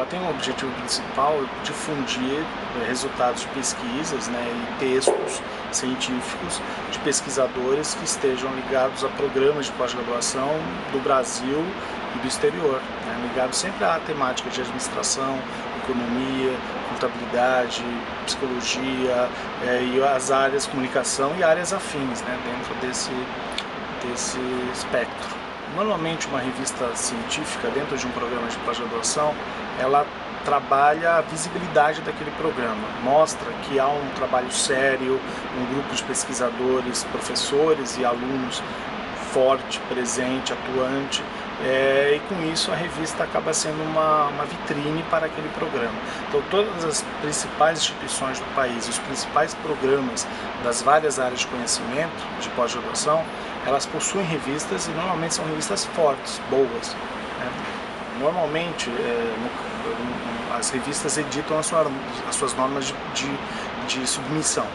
ela tem um objetivo principal: difundir resultados de pesquisas, né, e textos científicos de pesquisadores que estejam ligados a programas de pós-graduação do Brasil e do exterior, né, ligados sempre à temática de administração, economia, contabilidade, psicologia, e as áreas de comunicação e áreas afins, né, dentro desse espectro. Normalmente uma revista científica dentro de um programa de pós-graduação, ela trabalha a visibilidade daquele programa, mostra que há um trabalho sério, um grupo de pesquisadores, professores e alunos forte, presente, atuante, e com isso a revista acaba sendo uma vitrine para aquele programa. Então todas as principais instituições do país, os principais programas das várias áreas de conhecimento de pós-graduação, elas possuem revistas e normalmente são revistas fortes, boas, né? Normalmente as revistas editam as suas normas de submissão.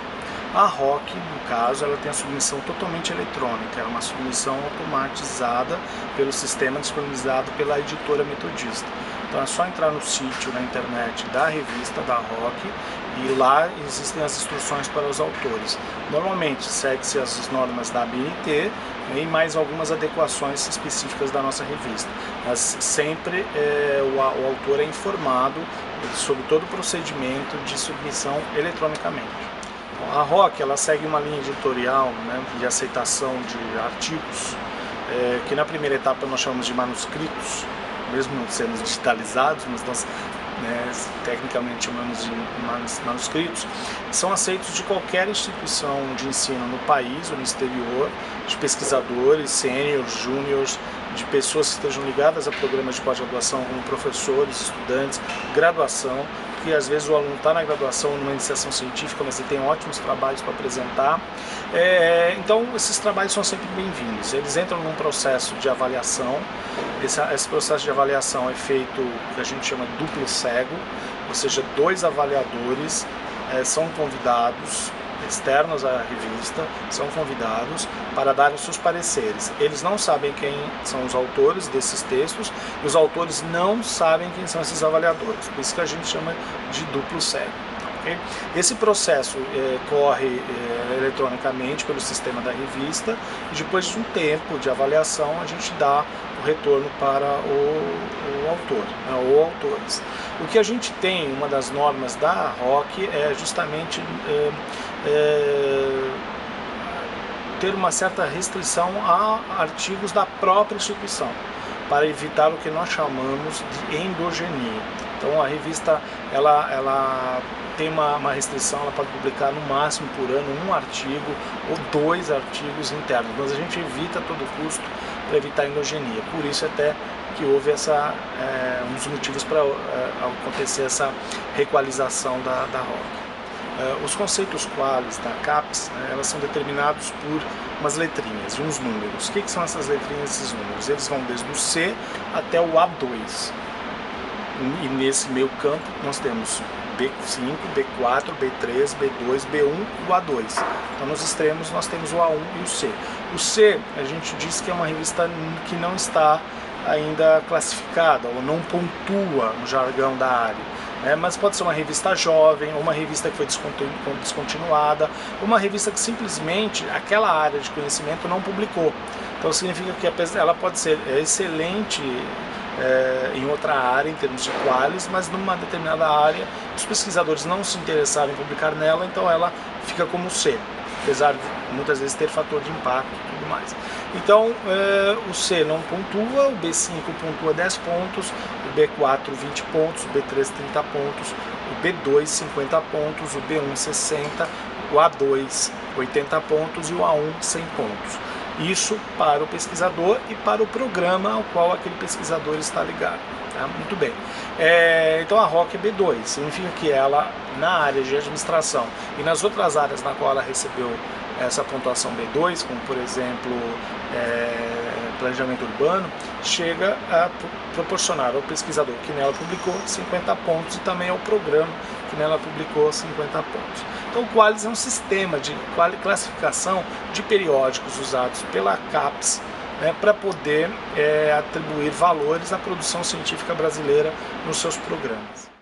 A ROC, no caso, ela tem a submissão totalmente eletrônica, é uma submissão automatizada pelo sistema disponibilizado pela editora Metodista. Então é só entrar no sítio, na internet da revista, da ROC, e lá existem as instruções para os autores. Normalmente segue-se as normas da ABNT e mais algumas adequações específicas da nossa revista. Mas sempre o autor é informado sobre todo o procedimento de submissão eletronicamente. A ROC, ela segue uma linha editorial, né, de aceitação de artigos, que na primeira etapa nós chamamos de manuscritos, mesmo não sendo digitalizados, mas nós tecnicamente chamamos de manuscritos, são aceitos de qualquer instituição de ensino no país ou no exterior, de pesquisadores, sêniores, júniores, de pessoas que estejam ligadas a programas de pós-graduação, como professores, estudantes, graduação, que às vezes o aluno está na graduação ou numa iniciação científica, mas ele tem ótimos trabalhos para apresentar. Então esses trabalhos são sempre bem-vindos. Eles entram num processo de avaliação. Esse processo de avaliação é feito, que a gente chama de duplo cego, ou seja, 2 avaliadores são convidados, externos à revista, são convidados para dar os seus pareceres. Eles não sabem quem são os autores desses textos e os autores não sabem quem são esses avaliadores, por isso que a gente chama de duplo cego. Okay? Esse processo corre eletronicamente pelo sistema da revista e depois de um tempo de avaliação a gente dá o retorno para o autor, né, ou autores. O que a gente tem, uma das normas da ROC é justamente ter uma certa restrição a artigos da própria instituição, para evitar o que nós chamamos de endogenia. Então a revista ela tem uma restrição, ela pode publicar no máximo por ano 1 artigo ou 2 artigos internos, mas a gente evita a todo custo para evitar a endogenia. Por isso até que houve um dos motivos para acontecer essa requalização da ROC. Os conceitos qualis da CAPES, elas são determinados por umas letrinhas e uns números. O que são essas letrinhas e esses números? Eles vão desde o C até o A2. E nesse meio campo nós temos B5, B4, B3, B2, B1 e o A2. Então nos extremos nós temos o A1 e o C. O C a gente diz que é uma revista que não está ainda classificada ou não pontua no jargão da área. Mas pode ser uma revista jovem, ou uma revista que foi descontinuada, ou uma revista que simplesmente aquela área de conhecimento não publicou. Então significa que ela pode ser excelente em outra área, em termos de qualis, mas numa determinada área os pesquisadores não se interessaram em publicar nela, então ela fica como C, apesar de muitas vezes ter fator de impacto e tudo mais. Então o C não pontua, o B5 pontua 10 pontos, o B4 20 pontos, o B3 30 pontos, o B2 50 pontos, o B1 60, o A2 80 pontos e o A1 100 pontos. Isso para o pesquisador e para o programa ao qual aquele pesquisador está ligado. Tá? Muito bem. Então a ROC é B2, significa que ela, na área de administração e nas outras áreas na qual ela recebeu essa pontuação B2, como por exemplo planejamento urbano, chega a proporcionar ao pesquisador que nela publicou 50 pontos e também ao programa que nela publicou 50 pontos. Então o qualis é um sistema de classificação de periódicos usados pela CAPES né, para poder atribuir valores à produção científica brasileira nos seus programas.